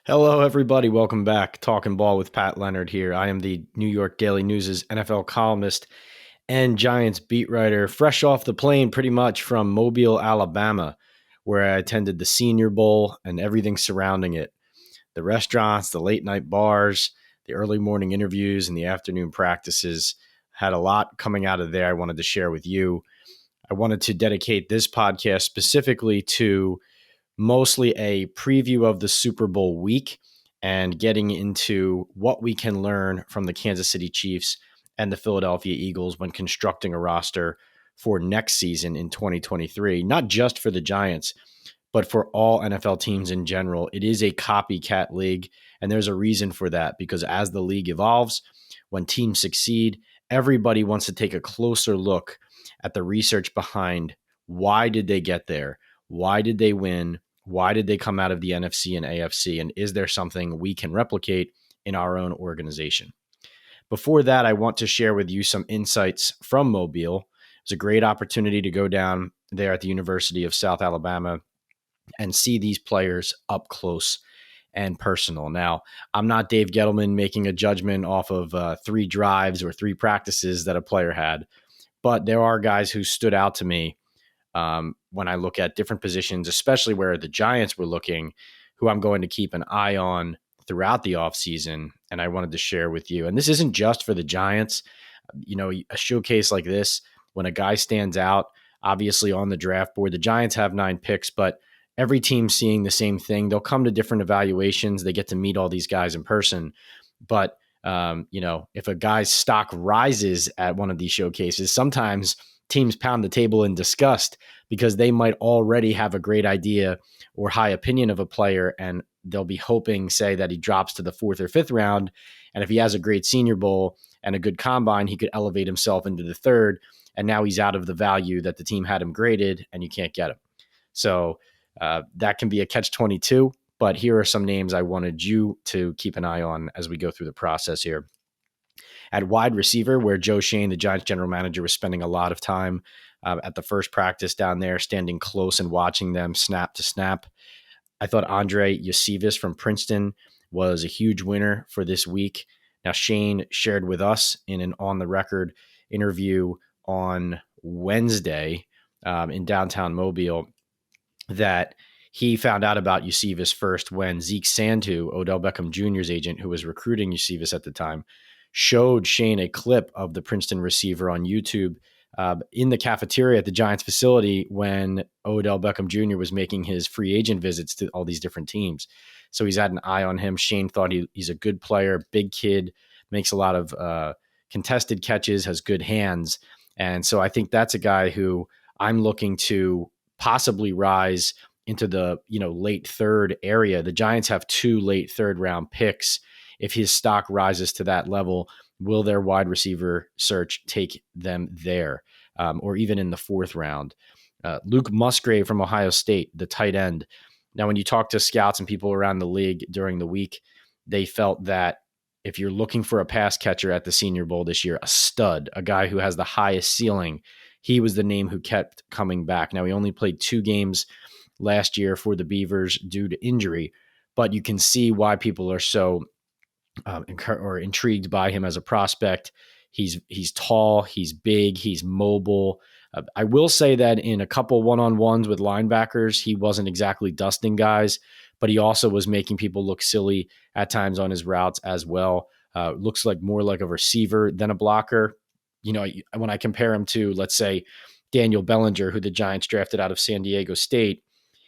Hello, everybody. Welcome back. Talking Ball with Pat Leonard here. I am the New York Daily News' NFL columnist and Giants beat writer, fresh off the plane pretty much from Mobile, Alabama, where I attended the Senior Bowl and everything surrounding it. The restaurants, the late night bars, the early morning interviews, and the afternoon practices had a lot coming out of there I wanted to share with you. I wanted to dedicate this podcast specifically to mostly a preview of the Super Bowl week and getting into what we can learn from the Kansas City Chiefs and the Philadelphia Eagles when constructing a roster for next season in 2023, not just for the Giants, but for all NFL teams in general. It is a copycat league, and there's a reason for that because as the league evolves, when teams succeed, everybody wants to take a closer look at the research behind why did they get there? Why did they win? Why did they come out of the NFC and AFC? And is there something we can replicate in our own organization? Before that, I want to share with you some insights from Mobile. It was a great opportunity to go down there at the University of South Alabama and see these players up close and personal. Now, I'm not Dave Gettleman making a judgment off of 3 drives or 3 practices that a player had, but there are guys who stood out to me when I look at different positions, especially where the Giants were looking, who I'm going to keep an eye on throughout the offseason. And I wanted to share with you. And this isn't just for the Giants. You know, a showcase like this, when a guy stands out, obviously on the draft board, the Giants have 9 picks, but every team seeing the same thing. They'll come to different evaluations. They get to meet all these guys in person. But, if a guy's stock rises at one of these showcases, sometimes teams pound the table in disgust because they might already have a great idea or high opinion of a player, and they'll be hoping, say, that he drops to the 4th or 5th round. And if he has a great Senior Bowl and a good combine, he could elevate himself into the 3rd. And now he's out of the value that the team had him graded, and you can't get him. So that can be a catch-22. But here are some names I wanted you to keep an eye on as we go through the process here. At wide receiver, where Joe Schoen, the Giants general manager, was spending a lot of time at the first practice down there, standing close and watching them snap to snap. I thought Andre Yosivas from Princeton was a huge winner for this week. Now, Shane shared with us in an on-the-record interview on Wednesday in downtown Mobile that he found out about Yosivas first when Zeke Santu, Odell Beckham Jr.'s agent, who was recruiting Yosivas at the time, showed Shane a clip of the Princeton receiver on YouTube in the cafeteria at the Giants facility when Odell Beckham Jr. was making his free agent visits to all these different teams. So he's had an eye on him. Shane thought he's a good player, big kid, makes a lot of contested catches, has good hands. And so I think that's a guy who I'm looking to possibly rise into the late 3rd area. The Giants have 2 late 3rd round picks. If his stock rises to that level, will their wide receiver search take them there, or even in the 4th round? Luke Musgrave from Ohio State, the tight end. Now, when you talk to scouts and people around the league during the week, they felt that if you're looking for a pass catcher at the Senior Bowl this year, a stud, a guy who has the highest ceiling, he was the name who kept coming back. Now, he only played 2 games last year for the Beavers due to injury, but you can see why people are so intrigued by him as a prospect. He's tall, he's big, he's mobile. I will say that in a couple one-on-ones with linebackers, he wasn't exactly dusting guys, but he also was making people look silly at times on his routes as well. Looks like more like a receiver than a blocker. When I compare him to, let's say, Daniel Bellinger, who the Giants drafted out of San Diego State,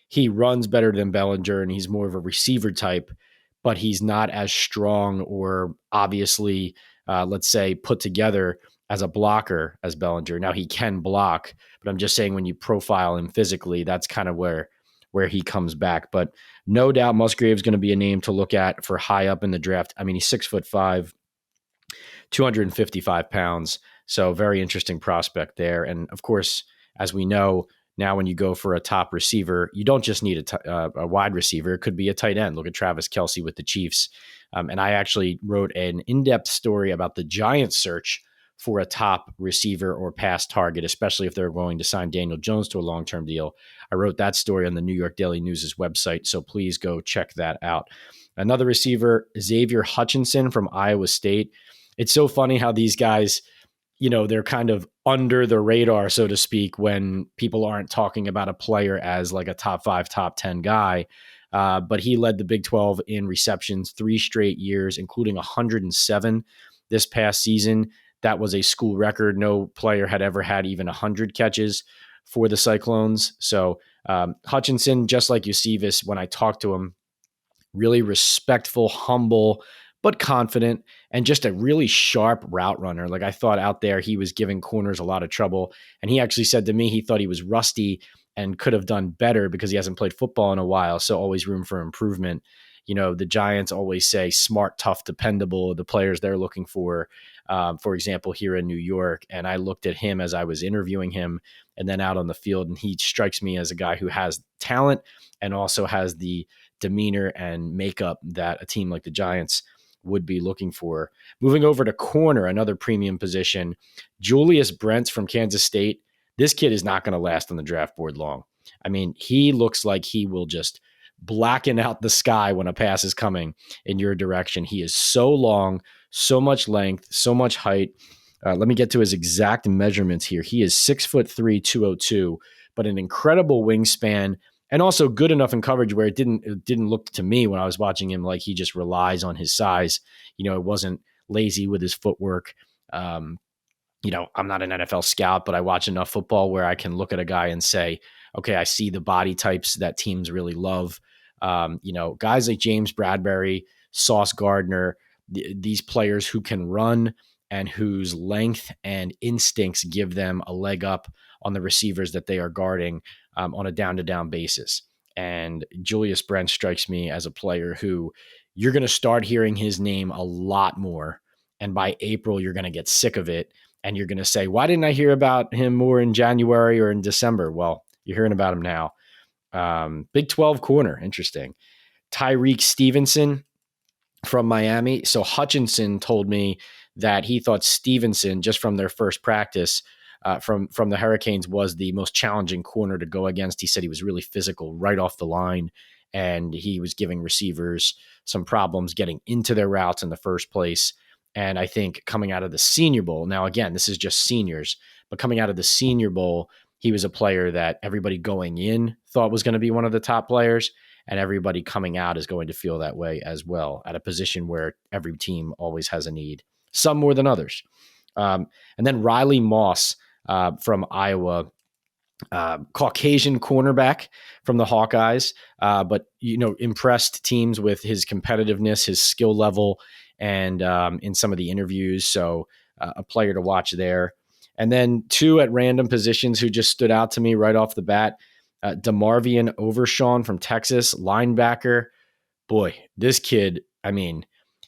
he runs better than Bellinger and he's more of a receiver type, but he's not as strong or obviously, let's say, put together as a blocker as Bellinger. Now, he can block, but I'm just saying when you profile him physically, that's kind of where he comes back. But no doubt Musgrave is going to be a name to look at for high up in the draft. I mean, he's 6'5", 255 pounds. So very interesting prospect there. And of course, as we know, now when you go for a top receiver, you don't just need a wide receiver. It could be a tight end. Look at Travis Kelce with the Chiefs. And I actually wrote an in-depth story about the Giants search for a top receiver or pass target, especially if they're going to sign Daniel Jones to a long-term deal. I wrote that story on the New York Daily News' website, so please go check that out. Another receiver, Xavier Hutchinson from Iowa State. It's so funny how these guys, they're kind of under the radar, so to speak, when people aren't talking about a player as like a top 5, top 10 guy. But he led the Big 12 in receptions 3 straight years, including 107 this past season. That was a school record. No player had ever had even 100 catches for the Cyclones. So Hutchinson, just like Eusebius, when I talked to him, really respectful, humble, but confident, and just a really sharp route runner. Like I thought out there, he was giving corners a lot of trouble. And he actually said to me, he thought he was rusty and could have done better because he hasn't played football in a while. So always room for improvement. The Giants always say smart, tough, dependable, the players they're looking for example, here in New York. And I looked at him as I was interviewing him and then out on the field, and he strikes me as a guy who has talent and also has the demeanor and makeup that a team like the Giants would be looking for. Moving over to corner, another premium position, Julius Brents from Kansas State. This kid is not going to last on the draft board long. I mean, he looks like he will just blacken out the sky when a pass is coming in your direction. He is so long, so much length, so much height. Let me get to his exact measurements here. He is 6'3", 202, but an incredible wingspan, and also good enough in coverage where it didn't look to me when I was watching him like he just relies on his size. It wasn't lazy with his footwork. I'm not an NFL scout, but I watch enough football where I can look at a guy and say, okay, I see the body types that teams really love. Guys like James Bradbury, Sauce Gardner, these players who can run and whose length and instincts give them a leg up on the receivers that they are guarding on a down-to-down basis. And Julius Brent strikes me as a player who you're going to start hearing his name a lot more. And by April, you're going to get sick of it. And you're going to say, why didn't I hear about him more in January or in December? Well, you're hearing about him now. Big 12 corner. Interesting. Tyreek Stevenson from Miami. So Hutchinson told me that he thought Stevenson, just from their first practice from the Hurricanes, was the most challenging corner to go against. He said he was really physical right off the line, and he was giving receivers some problems getting into their routes in the first place. And I think coming out of the Senior Bowl, now again, this is just seniors, but coming out of the Senior Bowl, he was a player that everybody going in thought was going to be one of the top players, and everybody coming out is going to feel that way as well at a position where every team always has a need, some more than others. And then Riley Moss from Iowa, Caucasian cornerback from the Hawkeyes, but impressed teams with his competitiveness, his skill level, and in some of the interviews. So a player to watch there. And then 2 at random positions who just stood out to me right off the bat. DeMarvion Overshawn from Texas, linebacker. Boy, this kid,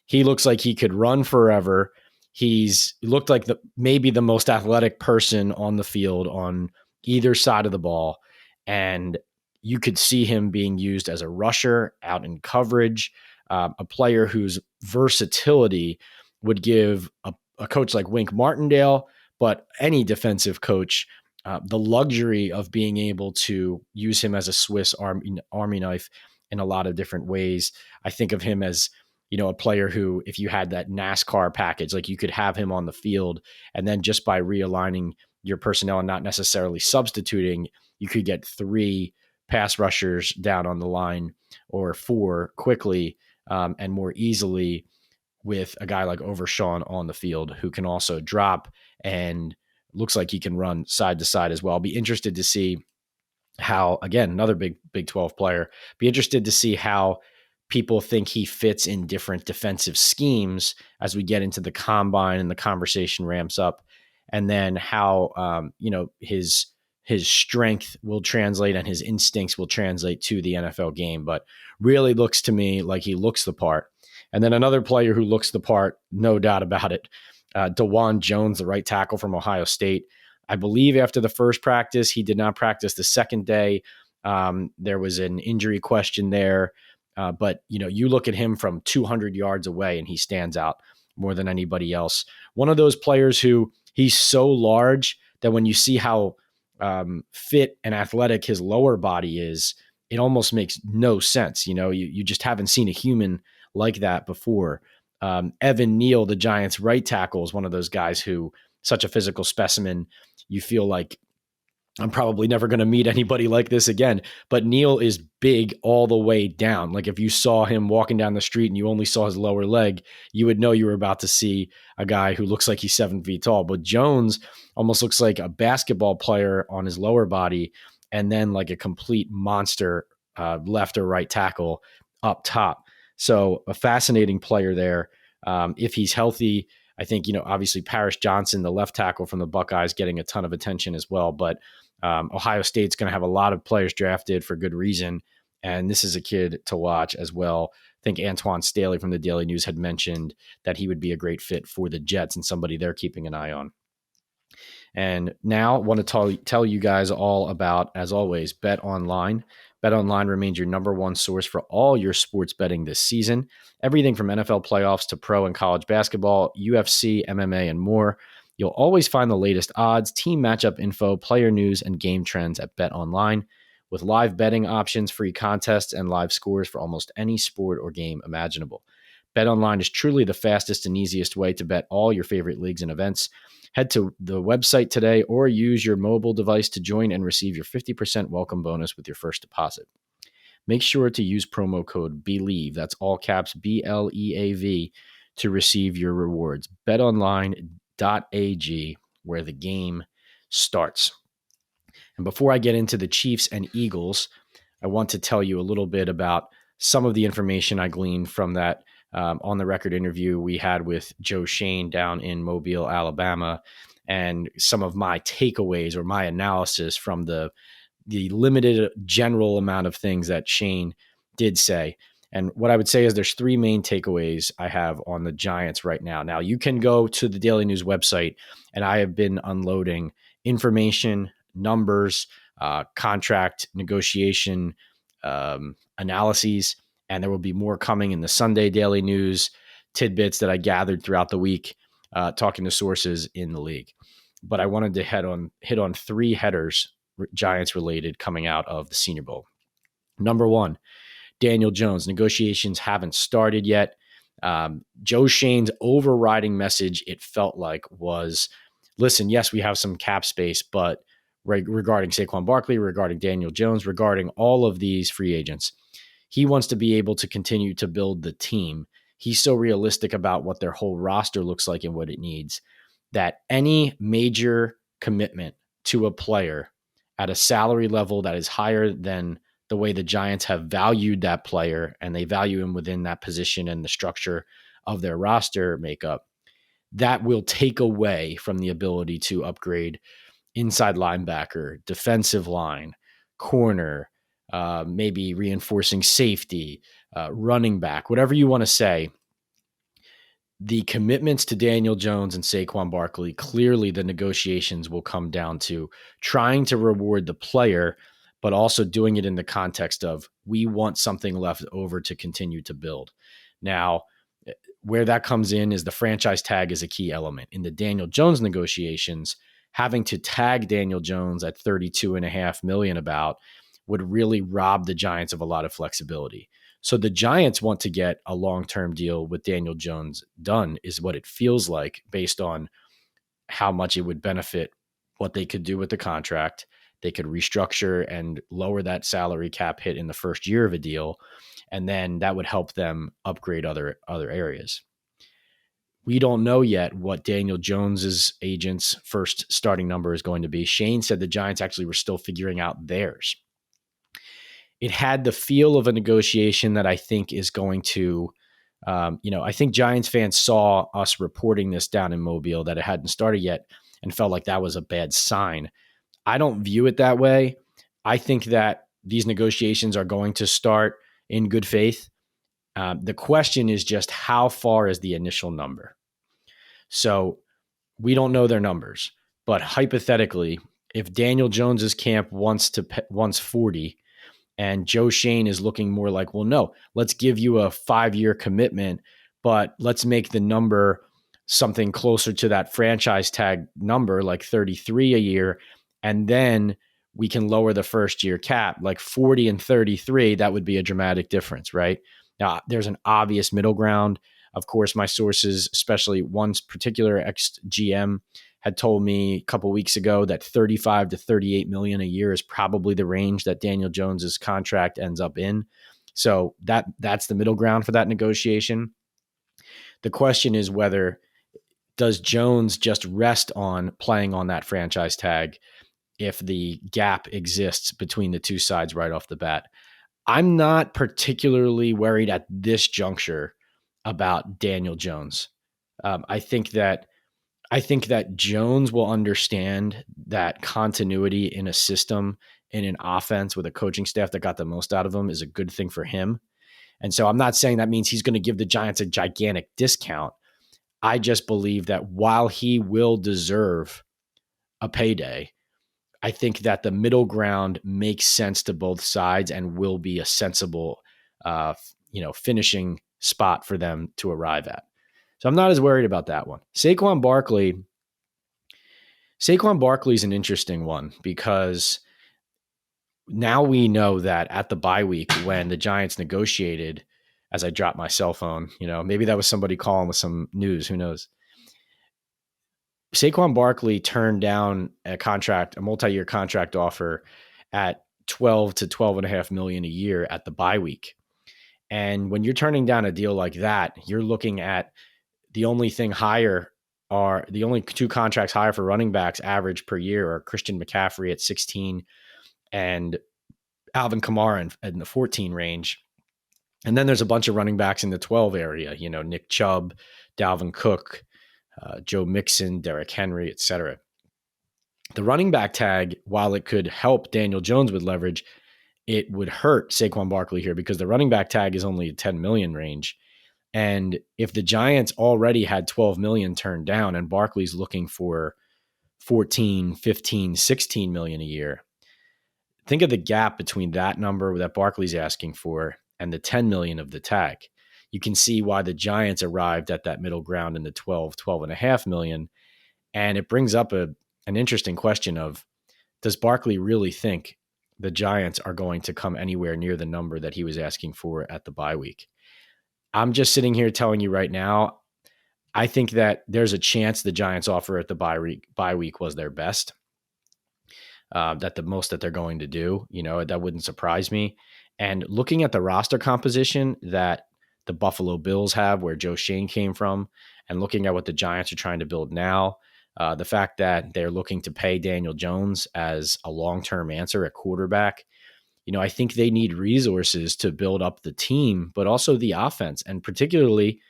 he looks like he could run forever. He looked like maybe the most athletic person on the field on either side of the ball. And you could see him being used as a rusher out in coverage, a player whose versatility would give a coach like Wink Martindale, but any defensive coach, the luxury of being able to use him as a Swiss Army knife in a lot of different ways. I think of him as, a player who, if you had that NASCAR package, like you could have him on the field, and then just by realigning your personnel and not necessarily substituting, you could get 3 pass rushers down on the line or 4 quickly and more easily with a guy like Overshawn on the field who can also drop and looks like he can run side to side as well. I'll be interested to see how, again, another Big 12 player, be interested to see how people think he fits in different defensive schemes as we get into the combine and the conversation ramps up, and then how, his strength will translate and his instincts will translate to the NFL game. But really looks to me like he looks the part. And then another player who looks the part, no doubt about it, DeJuan Jones, the right tackle from Ohio State. I believe after the first practice, he did not practice the second day. There was an injury question there. But, you look at him from 200 yards away and he stands out more than anybody else. One of those players who he's so large that when you see how fit and athletic his lower body is, it almost makes no sense. You just haven't seen a human like that before. Evan Neal, the Giants' right tackle, is one of those guys who such a physical specimen. You feel like I'm probably never going to meet anybody like this again. But Neal is big all the way down. Like if you saw him walking down the street and you only saw his lower leg, you would know you were about to see a guy who looks like he's 7 feet tall. But Jones almost looks like a basketball player on his lower body, and then like a complete monster left or right tackle up top. So a fascinating player there. If he's healthy, I think, obviously Paris Johnson, the left tackle from the Buckeyes, getting a ton of attention as well. But Ohio State's going to have a lot of players drafted for good reason. And this is a kid to watch as well. I think Antoine Staley from the Daily News had mentioned that he would be a great fit for the Jets and somebody they're keeping an eye on. And now I want to tell you guys all about, as always, Bet Online. Bet Online remains your number one source for all your sports betting this season. Everything from NFL playoffs to pro and college basketball, UFC, MMA, and more. You'll always find the latest odds, team matchup info, player news, and game trends at Bet Online. With live betting options, free contests, and live scores for almost any sport or game imaginable. Bet Online is truly the fastest and easiest way to bet all your favorite leagues and events. Head to the website today or use your mobile device to join and receive your 50% welcome bonus with your first deposit. Make sure to use promo code BELIEVE, that's all caps BLEAV, to receive your rewards. BetOnline.ag, where the game starts. And before I get into the Chiefs and Eagles, I want to tell you a little bit about some of the information I gleaned from that on the record interview we had with Joe Schoen down in Mobile, Alabama, and some of my takeaways or my analysis from the limited general amount of things that Schoen did say. And what I would say is there's three main takeaways I have on the Giants right now. Now, you can go to the Daily News website, and I have been unloading information, numbers, contract negotiation analyses, and there will be more coming in the Sunday Daily News tidbits that I gathered throughout the week, talking to sources in the league. But I wanted to hit on three headers, Giants related, coming out of the Senior Bowl. Number one, Daniel Jones. Negotiations haven't started yet. Joe Schoen's overriding message, it felt like, was, listen, yes, we have some cap space, but regarding Saquon Barkley, regarding Daniel Jones, regarding all of these free agents, he wants to be able to continue to build the team. He's so realistic about what their whole roster looks like and what it needs, that any major commitment to a player at a salary level that is higher than the way the Giants have valued that player, and they value him within that position and the structure of their roster makeup, that will take away from the ability to upgrade inside linebacker, defensive line, corner, maybe reinforcing safety, running back, whatever you want to say. The commitments to Daniel Jones and Saquon Barkley, clearly the negotiations will come down to trying to reward the player, but also doing it in the context of, we want something left over to continue to build. Now, where that comes in is the franchise tag is a key element. In the Daniel Jones negotiations, having to tag Daniel Jones at $32.5 million would really rob the Giants of a lot of flexibility. So the Giants want to get a long-term deal with Daniel Jones done, is what it feels like, based on how much it would benefit what they could do with the contract. They could restructure and lower that salary cap hit in the first year of a deal, and then that would help them upgrade other areas. We don't know yet what Daniel Jones's agent's first starting number is going to be. Schoen said the Giants actually were still figuring out theirs. It had the feel of a negotiation that I think is going to, I think Giants fans saw us reporting this down in Mobile, that it hadn't started yet, and felt like that was a bad sign. I don't view it that way. I think that these negotiations are going to start in good faith. The question is just, how far is the initial number? So we don't know their numbers, but hypothetically, if Daniel Jones's camp wants 40, and Joe Schoen is looking more like, well, no, let's give you a 5-year commitment, but let's make the number something closer to that franchise tag number, like 33 a year, and then we can lower the first year cap, like 40 and 33, that would be a dramatic difference, right? Now, there's an obvious middle ground. Of course, my sources, especially one particular ex-GM, had told me a couple weeks ago that 35 to 38 million a year is probably the range that Daniel Jones's contract ends up in. So that's the middle ground for that negotiation. The question is whether does Jones just rest on playing on that franchise tag if the gap exists between the two sides right off the bat? I'm not particularly worried at this juncture about Daniel Jones. I think that Jones will understand that continuity in a system, in an offense with a coaching staff that got the most out of him, is a good thing for him. And so I'm not saying that means he's going to give the Giants a gigantic discount. I just believe that while he will deserve a payday, I think that the middle ground makes sense to both sides and will be a sensible, finishing spot for them to arrive at. So I'm not as worried about that one. Saquon Barkley is an interesting one because now we know that at the bye week when the Giants negotiated, as I dropped my cell phone, maybe that was somebody calling with some news, who knows? Saquon Barkley turned down a multi-year contract offer at 12 to 12.5 million a year at the bye week. And when you're turning down a deal like that, you're looking at the only two contracts higher for running backs average per year are Christian McCaffrey at 16 and Alvin Kamara in the 14 range. And then there's a bunch of running backs in the 12 area, Nick Chubb, Dalvin Cook, Joe Mixon, Derrick Henry, etc. The running back tag, while it could help Daniel Jones with leverage, it would hurt Saquon Barkley here because the running back tag is only a 10 million range. And if the Giants already had 12 million turned down and Barkley's looking for 14, 15, 16 million a year, think of the gap between that number that Barkley's asking for and the 10 million of the tag. You can see why the Giants arrived at that middle ground in the 12.5 million. And it brings up an interesting question of, does Barkley really think the Giants are going to come anywhere near the number that he was asking for at the bye week? I'm just sitting here telling you right now, I think that there's a chance the Giants offer at the bye week was their best. That the most that they're going to do, that wouldn't surprise me. And looking at the roster composition that the Buffalo Bills have, where Joe Schoen came from, and looking at what the Giants are trying to build now, the fact that they're looking to pay Daniel Jones as a long-term answer at quarterback, I think they need resources to build up the team, but also the offense. And particularly,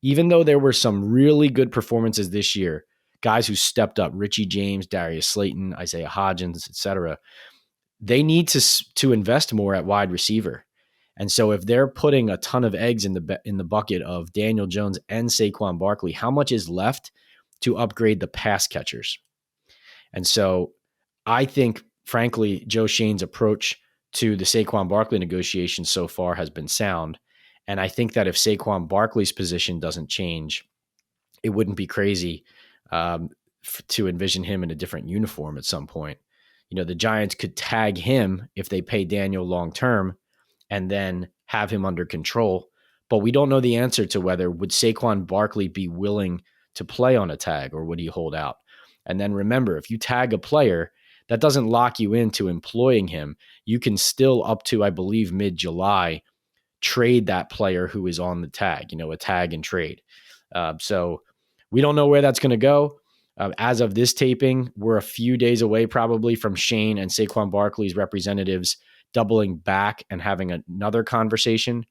even though there were some really good performances this year, guys who stepped up, Richie James, Darius Slayton, Isaiah Hodgins, etc., they need to invest more at wide receiver. And so if they're putting a ton of eggs in the bucket of Daniel Jones and Saquon Barkley, how much is left to upgrade the pass catchers? And so I think, frankly, Joe Schoen's approach to the Saquon Barkley negotiation so far has been sound. And I think that if Saquon Barkley's position doesn't change, it wouldn't be crazy to envision him in a different uniform at some point. The Giants could tag him if they pay Daniel long-term and then have him under control. But we don't know the answer to whether would Saquon Barkley be willing to play on a tag or would he hold out? And then remember, if you tag a player, that doesn't lock you into employing him. You can still, up to, I believe, mid-July, trade that player who is on the tag, a tag and trade. So we don't know where that's going to go. As of this taping, we're a few days away probably from Schoen and Saquon Barkley's representatives doubling back and having another conversation.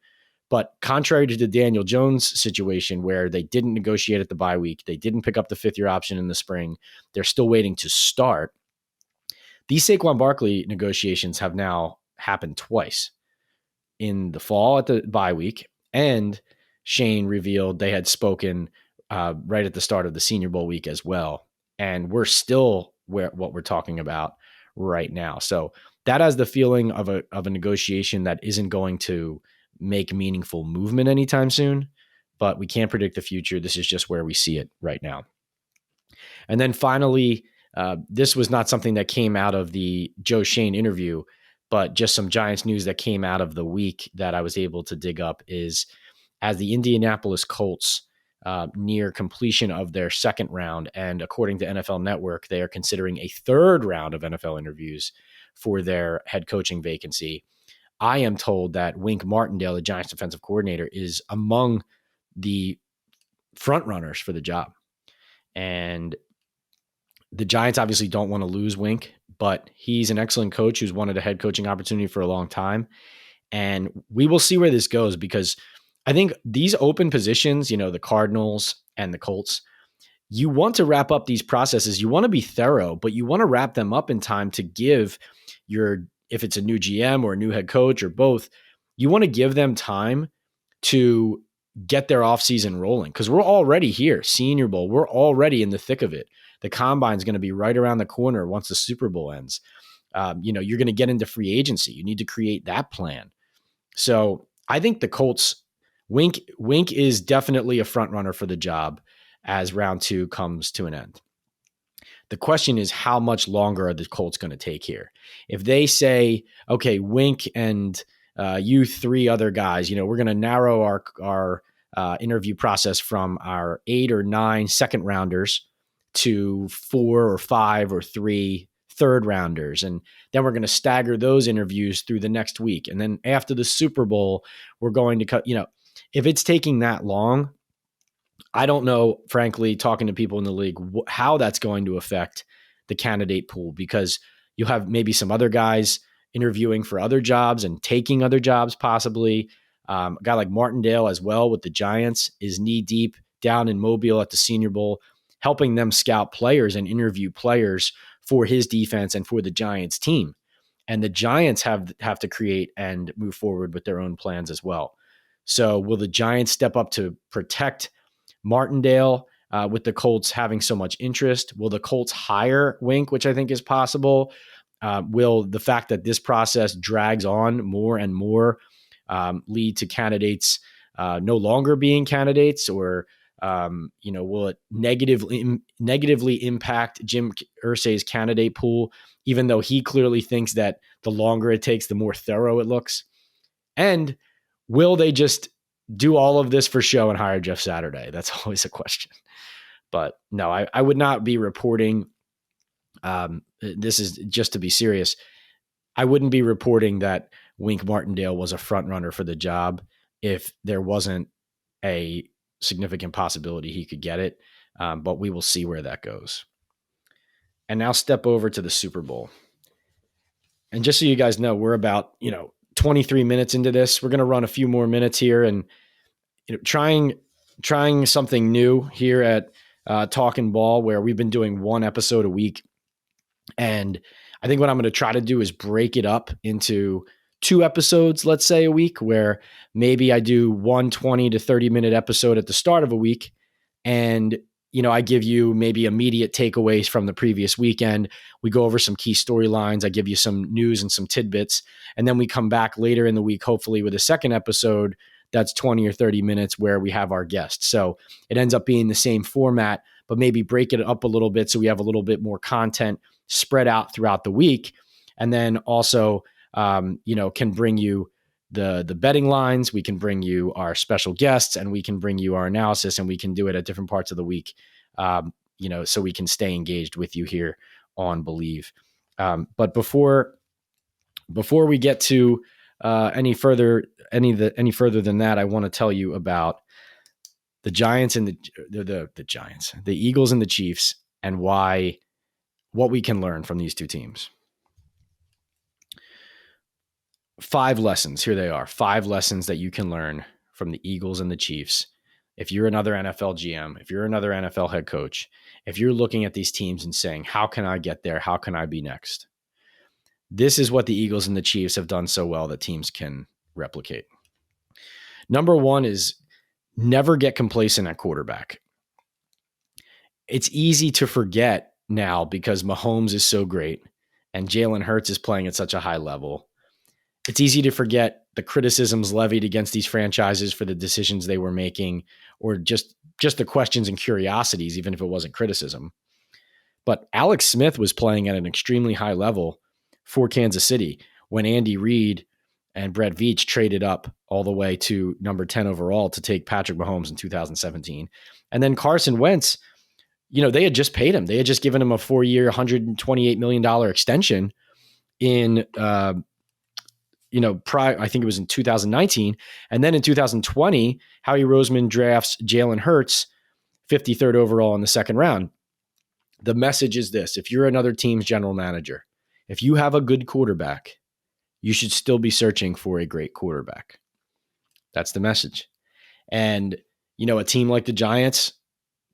But contrary to the Daniel Jones situation where they didn't negotiate at the bye week, they didn't pick up the fifth-year option in the spring, they're still waiting to start. These Saquon Barkley negotiations have now happened twice, in the fall at the bye week, and Schoen revealed they had spoken right at the start of the Senior Bowl week as well. And we're still what we're talking about right now. So that has the feeling of a negotiation that isn't going to make meaningful movement anytime soon. but we can't predict the future. This is just where we see it right now. And then finally, this was not something that came out of the Joe Schoen interview, but just some Giants news that came out of the week that I was able to dig up is as the Indianapolis Colts near completion of their second round. And according to NFL Network, they are considering a third round of NFL interviews for their head coaching vacancy. I am told that Wink Martindale, the Giants defensive coordinator, is among the front runners for the job. And the Giants obviously don't want to lose Wink, but he's an excellent coach who's wanted a head coaching opportunity for a long time. And we will see where this goes, because I think these open positions, the Cardinals and the Colts, you want to wrap up these processes. You want to be thorough, but you want to wrap them up in time to give if it's a new GM or a new head coach or both, you want to give them time to get their offseason rolling, because we're already here. Senior Bowl, we're already in the thick of it. The combine is going to be right around the corner once the Super Bowl ends. You're going to get into free agency. You need to create that plan. So I think the Colts, Wink is definitely a front runner for the job as round 2 comes to an end. The question is, how much longer are the Colts going to take here? If they say, okay, Wink and you 3 other guys, we're going to narrow our interview process from our 8 or 9 second rounders to 4 or 5 or 3 third rounders. And then we're going to stagger those interviews through the next week. And then after the Super Bowl, we're going to cut, if it's taking that long, I don't know, frankly, talking to people in the league, how that's going to affect the candidate pool, because you'll have maybe some other guys interviewing for other jobs and taking other jobs possibly. A guy like Martindale as well with the Giants is knee deep down in Mobile at the Senior Bowl, helping them scout players and interview players for his defense and for the Giants team. And the Giants have to create and move forward with their own plans as well. So will the Giants step up to protect Martindale with the Colts having so much interest? Will the Colts hire Wink, which I think is possible? Will the fact that this process drags on more and more lead to candidates no longer being candidates, or will it negatively impact Jim Irsay's candidate pool, even though he clearly thinks that the longer it takes, the more thorough it looks? And will they just do all of this for show and hire Jeff Saturday? That's always a question. But no, I would not be reporting. This is just to be serious. I wouldn't be reporting that Wink Martindale was a front runner for the job if there wasn't a significant possibility he could get it. But we will see where that goes. And now step over to the Super Bowl. And just so you guys know, we're about 23 minutes into this. We're going to run a few more minutes here and trying something new here at Talking Ball, where we've been doing one episode a week. And I think what I'm going to try to do is break it up into 2 episodes, let's say a week, where maybe I do 20 to 30 minute episode at the start of a week. And, I give you maybe immediate takeaways from the previous weekend. We go over some key storylines. I give you some news and some tidbits. And then we come back later in the week, hopefully with a second episode that's 20 or 30 minutes where we have our guests. So it ends up being the same format, but maybe break it up a little bit so we have a little bit more content spread out throughout the week. And then also, can bring you the betting lines. We can bring you our special guests, and we can bring you our analysis, and we can do it at different parts of the week, so we can stay engaged with you here on Believe. But before we get to any further than that, I want to tell you about the Giants and the Giants, the Eagles and the Chiefs, and what we can learn from these two teams. 5 lessons. Here they are. 5 lessons that you can learn from the Eagles and the Chiefs. If you're another NFL GM, if you're another NFL head coach, if you're looking at these teams and saying, how can I get there? How can I be next? This is what the Eagles and the Chiefs have done so well that teams can replicate. Number 1 is never get complacent at quarterback. It's easy to forget now because Mahomes is so great and Jalen Hurts is playing at such a high level. it's easy to forget the criticisms levied against these franchises for the decisions they were making, or just the questions and curiosities, even if it wasn't criticism. But Alex Smith was playing at an extremely high level for Kansas City when Andy Reid and Brett Veach traded up all the way to number 10 overall to take Patrick Mahomes in 2017. And then Carson Wentz, they had just paid him. They had just given him a 4-year, $128 million extension in, I think it was in 2019. And then in 2020, Howie Roseman drafts Jalen Hurts, 53rd overall in the second round. The message is this: if you're another team's general manager, if you have a good quarterback, you should still be searching for a great quarterback. That's the message. And, a team like the Giants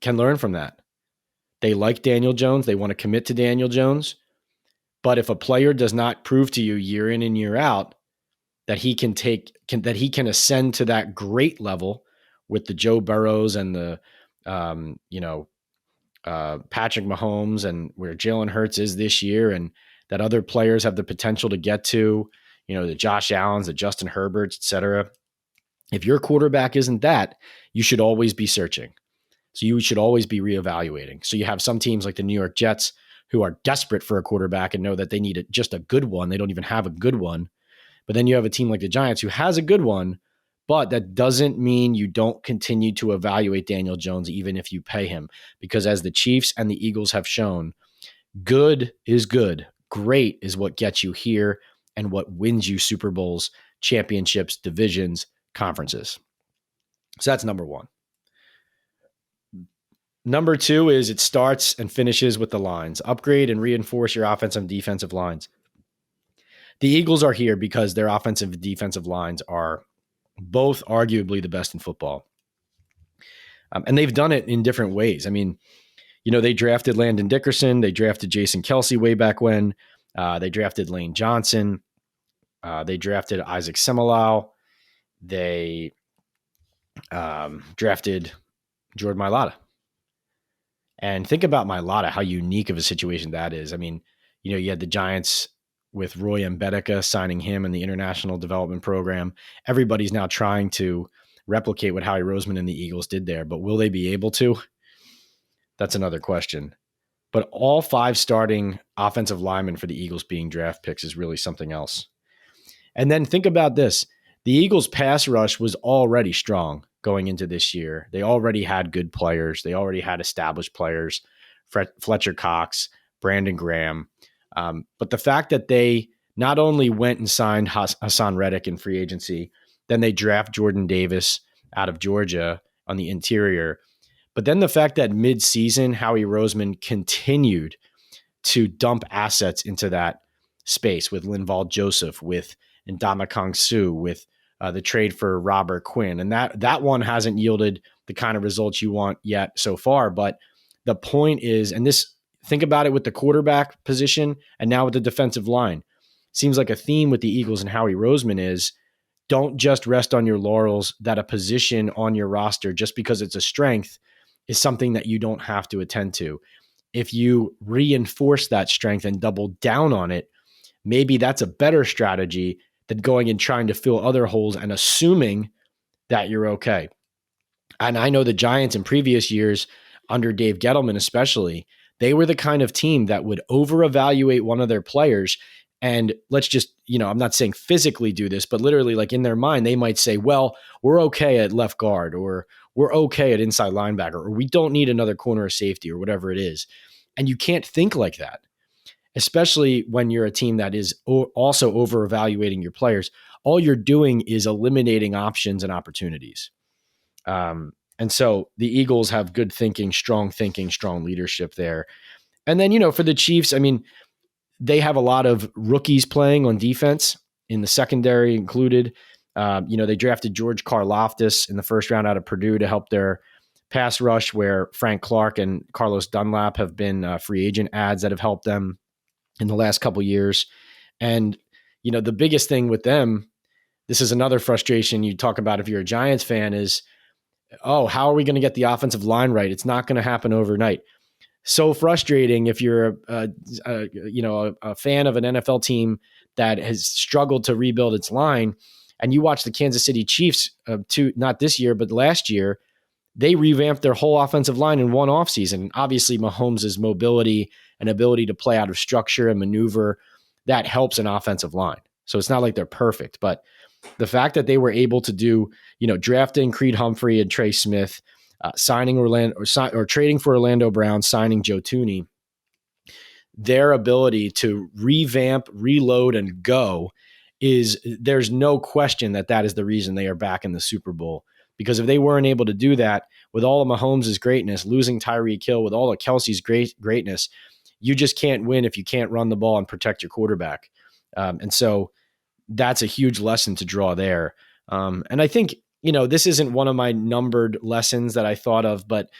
can learn from that. They like Daniel Jones. They want to commit to Daniel Jones. But if a player does not prove to you year in and year out that he can ascend to that great level with the Joe Burrows and the, Patrick Mahomes and where Jalen Hurts is this year, and that other players have the potential to get to, the Josh Allens, the Justin Herberts, et cetera. If your quarterback isn't that, you should always be searching. So you should always be reevaluating. So you have some teams like the New York Jets who are desperate for a quarterback and know that they need just a good one. They don't even have a good one. But then you have a team like the Giants who has a good one, but that doesn't mean you don't continue to evaluate Daniel Jones even if you pay him. Because as the Chiefs and the Eagles have shown, good is good. Great is what gets you here and what wins you Super Bowls, championships, divisions, conferences. So that's number one. Number two is it starts and finishes with the lines. Upgrade and reinforce your offensive and defensive lines. The Eagles are here because their offensive and defensive lines are both arguably the best in football. And they've done it in different ways. I mean, they drafted Landon Dickerson. They drafted Jason Kelce way back when. They drafted Lane Johnson. They drafted Isaac Seumalo. They drafted Jordan Mailata. And think about Mailata, how unique of a situation that is. I mean, you had the Giants with Roy Mbedeka signing him in the International Development Program. Everybody's now trying to replicate what Howie Roseman and the Eagles did there, but will they be able to? That's another question. But all 5 starting offensive linemen for the Eagles being draft picks is really something else. And then think about this. The Eagles' pass rush was already strong going into this year. They already had good players. They already had established players, Fletcher Cox, Brandon Graham. But the fact that they not only went and signed Hassan Reddick in free agency, then they draft Jordan Davis out of Georgia on the interior. But then the fact that mid-season, Howie Roseman continued to dump assets into that space with Linval Joseph, with Ndamukong Suh, with the trade for Robert Quinn. And that one hasn't yielded the kind of results you want yet so far. But the point is, and this, think about it with the quarterback position and now with the defensive line. Seems like a theme with the Eagles and Howie Roseman is don't just rest on your laurels that a position on your roster, just because it's a strength, is something that you don't have to attend to. If you reinforce that strength and double down on it, maybe that's a better strategy than going and trying to fill other holes and assuming that you're okay. And I know the Giants in previous years, under Dave Gettleman especially, they were the kind of team that would over-evaluate one of their players. And let's just, I'm not saying physically do this, but literally like in their mind, they might say, well, we're okay at left guard, or we're okay at inside linebacker, or we don't need another corner or safety, or whatever it is. And you can't think like that, especially when you're a team that is also over-evaluating your players. All you're doing is eliminating options and opportunities. And so the Eagles have good thinking, strong leadership there. And then, for the Chiefs, I mean, they have a lot of rookies playing on defense, in the secondary included. They drafted George Karlaftis in the first round out of Purdue to help their pass rush, where Frank Clark and Carlos Dunlap have been free agent ads that have helped them in the last couple of years. And, the biggest thing with them, this is another frustration you talk about if you're a Giants fan, is, oh, how are we going to get the offensive line right? It's not going to happen overnight. So frustrating if you're a fan of an NFL team that has struggled to rebuild its line. And you watch the Kansas City Chiefs, not this year, but last year, they revamped their whole offensive line in one offseason. Obviously, Mahomes' mobility and ability to play out of structure and maneuver, that helps an offensive line. So it's not like they're perfect, but the fact that they were able to do, drafting Creed Humphrey and Trey Smith, signing or trading for Orlando Brown, signing Joe Thuney, their ability to revamp, reload, and go there's no question that is the reason they are back in the Super Bowl. Because if they weren't able to do that with all of Mahomes' greatness, losing Tyreek Hill, with all of Kelsey's greatness, you just can't win if you can't run the ball and protect your quarterback. And so that's a huge lesson to draw there. And I think, this isn't one of my numbered lessons that I thought of, but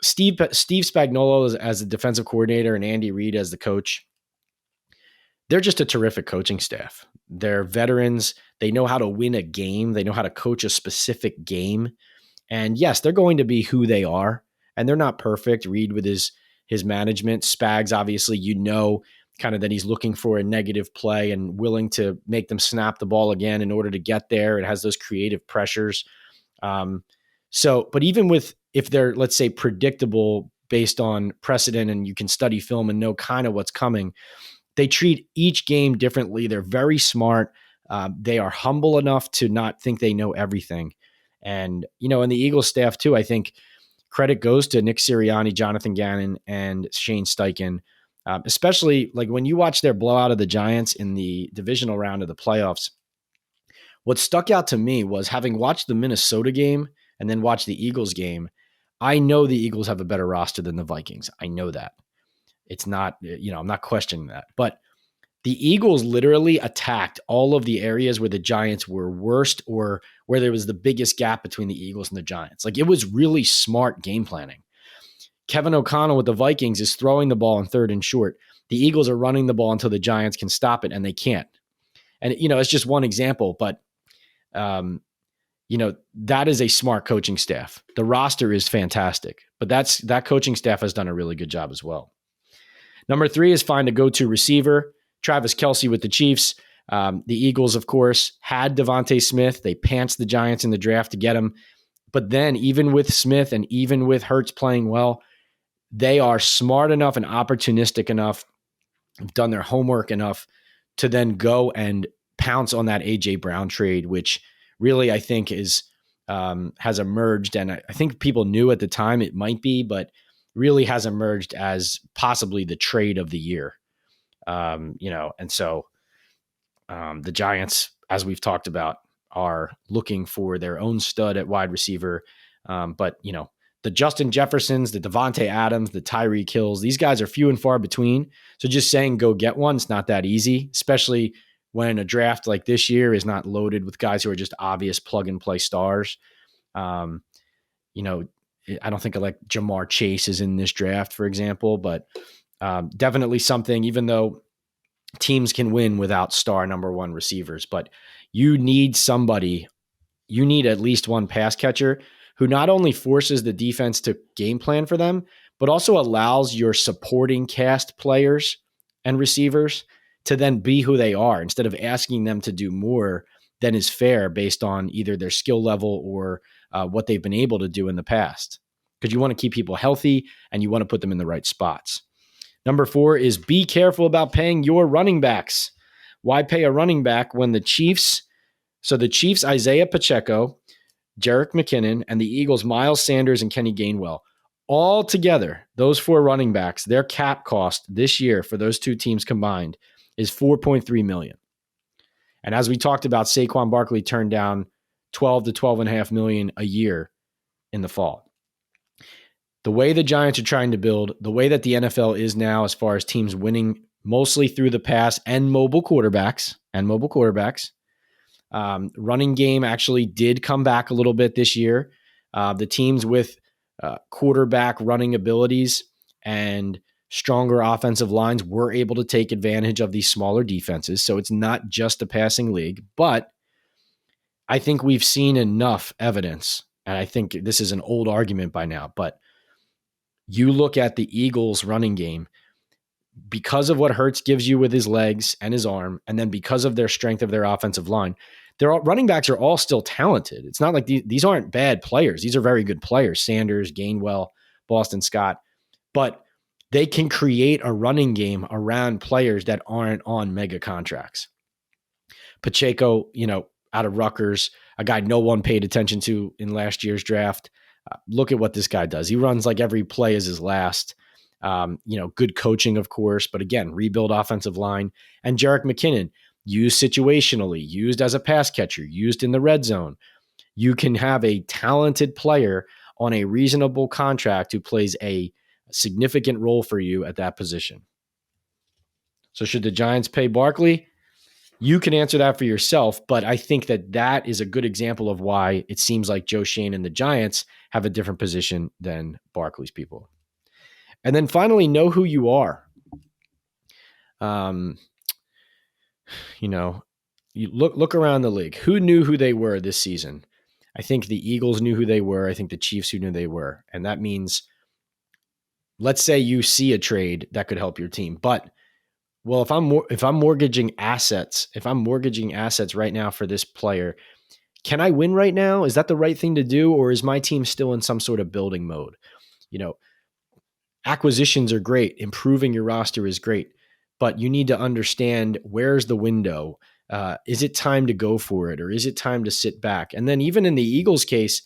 Steve Spagnuolo as the defensive coordinator and Andy Reid as the coach, they're just a terrific coaching staff. They're veterans. They know how to win a game. They know how to coach a specific game. And yes, they're going to be who they are, and they're not perfect. Reid with his management, Spags, obviously, kind of that he's looking for a negative play and willing to make them snap the ball again in order to get there. It has those creative pressures. But even if they're, let's say, predictable based on precedent and you can study film and know kind of what's coming, they treat each game differently. They're very smart. They are humble enough to not think they know everything. And, in the Eagles staff too, I think credit goes to Nick Sirianni, Jonathan Gannon, and Shane Steichen, especially like when you watch their blowout of the Giants in the divisional round of the playoffs. What stuck out to me was, having watched the Minnesota game and then watched the Eagles game, I know the Eagles have a better roster than the Vikings. I know that. It's not, I'm not questioning that. But the Eagles literally attacked all of the areas where the Giants were worst, or where there was the biggest gap between the Eagles and the Giants. Like, it was really smart game planning. Kevin O'Connell with the Vikings is throwing the ball on 3rd and short. The Eagles are running the ball until the Giants can stop it, and they can't. And, it's just one example, but, that is a smart coaching staff. The roster is fantastic, but that coaching staff has done a really good job as well. Number 3 is find a go-to receiver. Travis Kelce with the Chiefs. The Eagles, of course, had Devontae Smith. They pantsed the Giants in the draft to get him. But then, even with Smith and even with Hurts playing well, they are smart enough and opportunistic enough, have done their homework enough to then go and pounce on that A.J. Brown trade, which really, I think, has emerged. And I think people knew at the time it might be, but really has emerged as possibly the trade of the year. And so the Giants, as we've talked about, are looking for their own stud at wide receiver. But the Justin Jeffersons, the Devontae Adams, the Tyreek Hills, these guys are few and far between. So just saying go get one, it's not that easy, especially when a draft like this year is not loaded with guys who are just obvious plug and play stars. I don't think like Jamar Chase is in this draft, for example, but definitely something, even though teams can win without star number 1 receivers, but you need at least one pass catcher who not only forces the defense to game plan for them, but also allows your supporting cast players and receivers to then be who they are, instead of asking them to do more than is fair based on either their skill level or what they've been able to do in the past. Because you want to keep people healthy and you want to put them in the right spots. Number 4 is be careful about paying your running backs. Why pay a running back when the Chiefs, Isaiah Pacheco, Jerick McKinnon, and the Eagles, Miles Sanders and Kenny Gainwell, all together, those 4 running backs, their cap cost this year for those 2 teams combined is $4.3 million. And as we talked about, Saquon Barkley turned down $12 to $12.5 million a year in the fall. The way the Giants are trying to build, the way that the NFL is now as far as teams winning mostly through the pass and mobile quarterbacks, running game actually did come back a little bit this year. The teams with quarterback running abilities and stronger offensive lines were able to take advantage of these smaller defenses. So it's not just a passing league, but I think we've seen enough evidence, and I think this is an old argument by now, but you look at the Eagles running game, because of what Hurts gives you with his legs and his arm, and then because of their strength of their offensive line, their running backs are all still talented. It's not like these aren't bad players. These are very good players. Sanders, Gainwell, Boston Scott. But they can create a running game around players that aren't on mega contracts. Pacheco, out of Rutgers, a guy no one paid attention to in last year's draft. Look at what this guy does. He runs like every play is his last. Good coaching, of course, but again, rebuild offensive line. And Jerick McKinnon, used situationally, used as a pass catcher, used in the red zone. You can have a talented player on a reasonable contract who plays a significant role for you at that position. So should the Giants pay Barkley? You can answer that for yourself, but I think that is a good example of why it seems like Joe Schoen and the Giants have a different position than Barkley's people. And then finally, know who you are. You look around the league. Who knew who they were this season? I think the Eagles knew who they were. I think the Chiefs who knew they were. And that means, let's say you see a trade that could help your team. But, well, if I'm mortgaging assets right now for this player, can I win right now? Is that the right thing to do? Or is my team still in some sort of building mode? Acquisitions are great. Improving your roster is great. But you need to understand, where's the window? Is it time to go for it, or is it time to sit back? And then even in the Eagles case,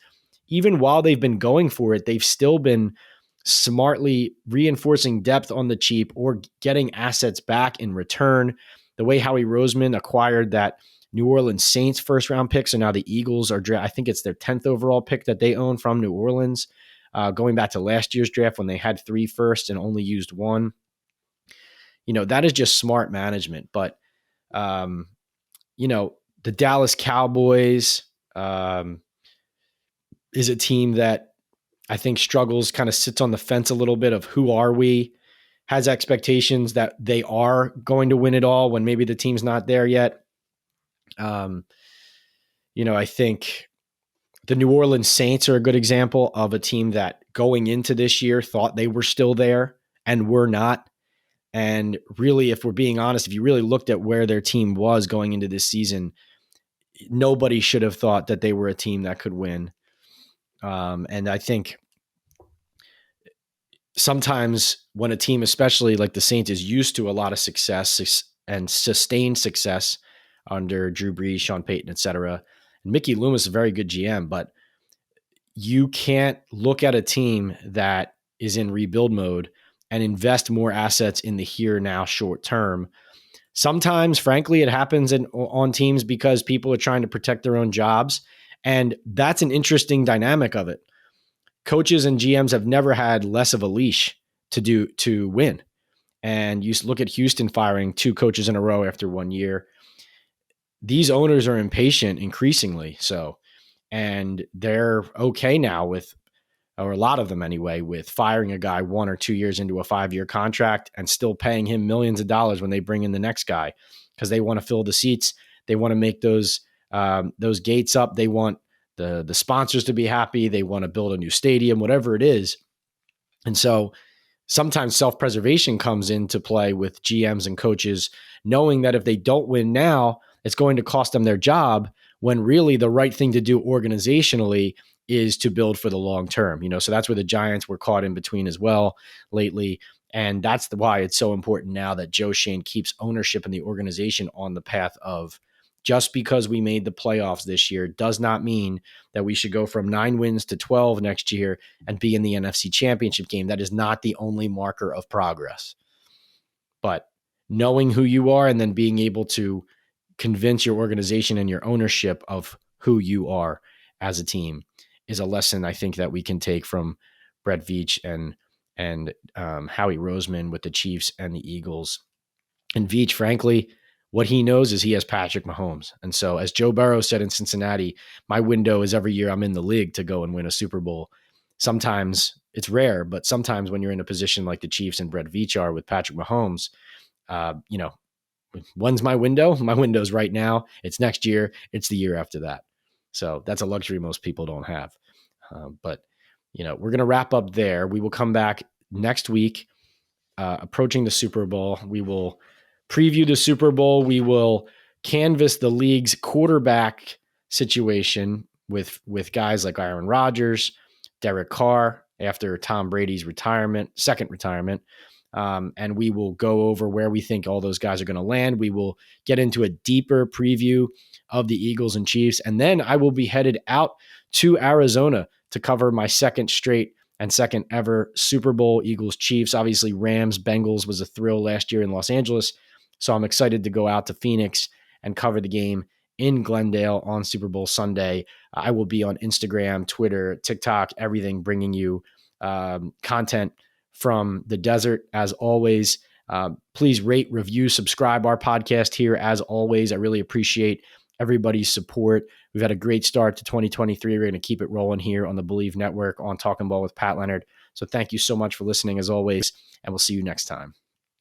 even while they've been going for it, they've still been smartly reinforcing depth on the cheap or getting assets back in return. The way Howie Roseman acquired that New Orleans Saints first round pick. So now the Eagles are, I think it's their 10th overall pick that they own from New Orleans, going back to last year's draft when they had 3 firsts and only used 1. That is just smart management. But, the Dallas Cowboys is a team that I think struggles, kind of sits on the fence a little bit of who are we, has expectations that they are going to win it all when maybe the team's not there yet. I think the New Orleans Saints are a good example of a team that going into this year thought they were still there and were not. And really, if we're being honest, if you really looked at where their team was going into this season, nobody should have thought that they were a team that could win. And I think sometimes when a team, especially like the Saints, is used to a lot of success and sustained success under Drew Brees, Sean Payton, et cetera, and Mickey Loomis is a very good GM, but you can't look at a team that is in rebuild mode and invest more assets in the here now short term. Sometimes, frankly, it happens on teams because people are trying to protect their own jobs. And that's an interesting dynamic of it. Coaches and GMs have never had less of a leash to win. And you look at Houston firing 2 coaches in a row after 1 year. These owners are impatient, increasingly so. And they're okay now with, or a lot of them anyway, with firing a guy 1 or 2 years into a 5-year contract and still paying him millions of dollars when they bring in the next guy, because they want to fill the seats. They want to make those gates up. They want the sponsors to be happy. They want to build a new stadium, whatever it is. And so sometimes self-preservation comes into play with GMs and coaches, knowing that if they don't win now, it's going to cost them their job, when really the right thing to do organizationally is to build for the long term. So that's where the Giants were caught in between as well lately. And that's why it's so important now that Joe Schoen keeps ownership in the organization on the path of, just because we made the playoffs this year does not mean that we should go from 9 wins to 12 next year and be in the NFC Championship game. That is not the only marker of progress. But knowing who you are and then being able to convince your organization and your ownership of who you are as a team is a lesson I think that we can take from Brett Veach and Howie Roseman with the Chiefs and the Eagles. And Veach, frankly, what he knows is he has Patrick Mahomes. And so, as Joe Burrow said in Cincinnati, my window is every year I'm in the league to go and win a Super Bowl. Sometimes it's rare, but sometimes when you're in a position like the Chiefs and Brett Veach are with Patrick Mahomes, when's my window? My window's right now. It's next year. It's the year after that. So that's a luxury most people don't have. But we're going to wrap up there. We will come back next week approaching the Super Bowl. We will preview the Super Bowl. We will canvass the league's quarterback situation with guys like Aaron Rodgers, Derek Carr after Tom Brady's second retirement. And we will go over where we think all those guys are going to land. We will get into a deeper preview of the Eagles and Chiefs. And then I will be headed out to Arizona to cover my second straight and second ever Super Bowl Eagles Chiefs. Obviously, Rams Bengals was a thrill last year in Los Angeles. So I'm excited to go out to Phoenix and cover the game in Glendale on Super Bowl Sunday. I will be on Instagram, Twitter, TikTok, everything, bringing you content from the desert. As always, please rate, review, subscribe our podcast here. As always, I really appreciate everybody's support. We've had a great start to 2023. We're going to keep it rolling here on the Believe Network on Talking Ball with Pat Leonard. So thank you so much for listening as always, and we'll see you next time.